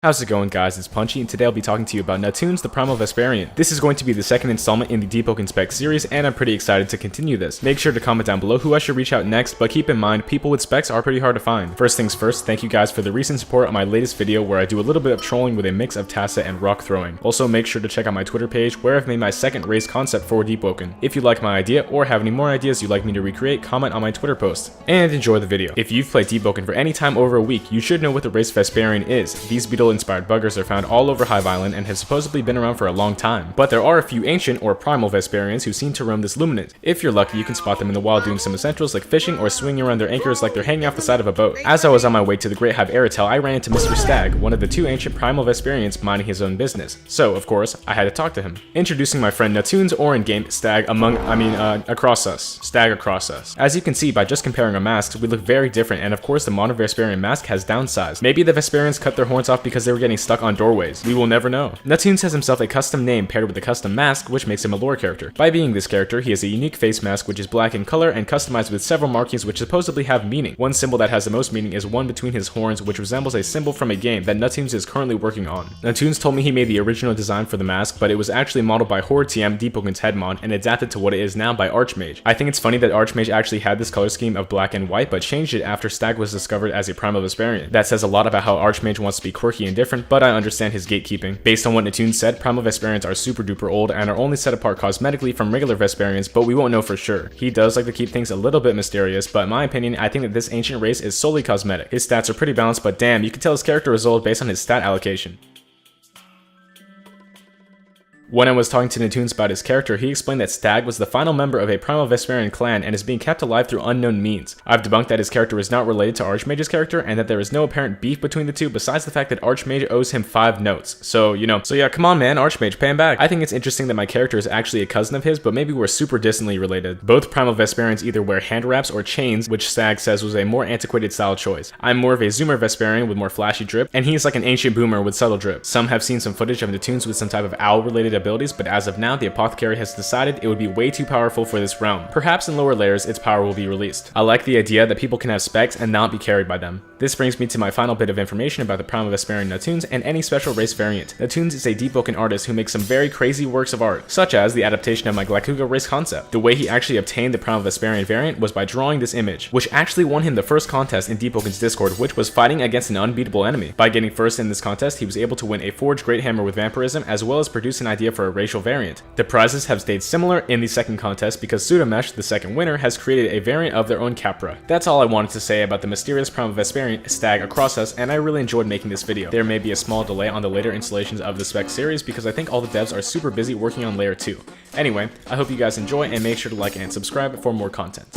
How's it going, guys? It's Punchy, and today I'll be talking to you about Nuttoons, the Primal Vesperian. This is going to be the second installment in the Deepwoken Spec Series, and I'm pretty excited to continue this. Make sure to comment down below who I should reach out next, but keep in mind, people with specs are pretty hard to find. First things first, thank you guys for the recent support on my latest video where I do a little bit of trolling with a mix of Tassa and rock throwing. Also, make sure to check out my Twitter page where I've made my second race concept for Deepwoken. If you like my idea or have any more ideas you'd like me to recreate, comment on my Twitter post. And enjoy the video. If you've played Deepwoken for any time over a week, you should know what the race Vesperian is. These beetle-inspired buggers are found all over Hive Island and have supposedly been around for a long time. But there are a few ancient or primal Vesperians who seem to roam this luminant. If you're lucky, you can spot them in the wild doing some essentials like fishing or swinging around their anchors like they're hanging off the side of a boat. As I was on my way to the Great Hive Aratel, I ran into Mr. Stag, one of the two ancient primal Vesperians minding his own business. So, of course, I had to talk to him. Introducing my friend Nuttoons, or in game, Stag across us. Stag across us. As you can see by just comparing our masks, we look very different, and of course the modern Vesperian mask has downsized. Maybe the Vesperians cut their horns off because they were getting stuck on doorways. We will never know. Nuttoons has himself a custom name paired with a custom mask, which makes him a lore character. By being this character, he has a unique face mask which is black in color and customized with several markings which supposedly have meaning. One symbol that has the most meaning is one between his horns, which resembles a symbol from a game that Nuttoons is currently working on. Nuttoons told me he made the original design for the mask, but it was actually modeled by Horde TM, Deepwoken's head mod, and adapted to what it is now by Archmage. I think it's funny that Archmage actually had this color scheme of black and white, but changed it after Stag was discovered as a Primal Vesperian. That says a lot about how Archmage wants to be quirky and different, but I understand his gatekeeping. Based on what Nuttoons said, Primal Vesperians are super duper old and are only set apart cosmetically from regular Vesperians, but we won't know for sure. He does like to keep things a little bit mysterious, but in my opinion, I think that this ancient race is solely cosmetic. His stats are pretty balanced, but damn, you can tell his character is old based on his stat allocation. When I was talking to Nuttoons about his character, he explained that Stag was the final member of a Primal Vesperian clan and is being kept alive through unknown means. I've debunked that his character is not related to Archmage's character and that there is no apparent beef between the two besides the fact that Archmage owes him 5 notes. So yeah, come on man, Archmage, pay him back. I think it's interesting that my character is actually a cousin of his, but maybe we're super distantly related. Both Primal Vesperians either wear hand wraps or chains, which Stag says was a more antiquated style choice. I'm more of a zoomer Vesperian with more flashy drip, and he's like an ancient boomer with subtle drip. Some have seen some footage of Nuttoons with some type of owl-related abilities, but as of now, the Apothecary has decided it would be way too powerful for this realm. Perhaps in lower layers, its power will be released. I like the idea that people can have specs and not be carried by them. This brings me to my final bit of information about the Primal Vesperian Nuttoons and any special race variant. Nuttoons is a Deepwoken artist who makes some very crazy works of art, such as the adaptation of my Glakuga race concept. The way he actually obtained the Primal Vesperian variant was by drawing this image, which actually won him the first contest in Deepwoken's Discord, which was fighting against an unbeatable enemy. By getting first in this contest, he was able to win a Forged Great Hammer with Vampirism, as well as produce an idea for a racial variant. The prizes have stayed similar in the second contest because Pseudomesh, the second winner, has created a variant of their own Capra. That's all I wanted to say about the mysterious Primal Vesperian Stag across us, and I really enjoyed making this video. There may be a small delay on the later installations of the Spec series because I think all the devs are super busy working on Layer 2. Anyway, I hope you guys enjoy and make sure to like and subscribe for more content.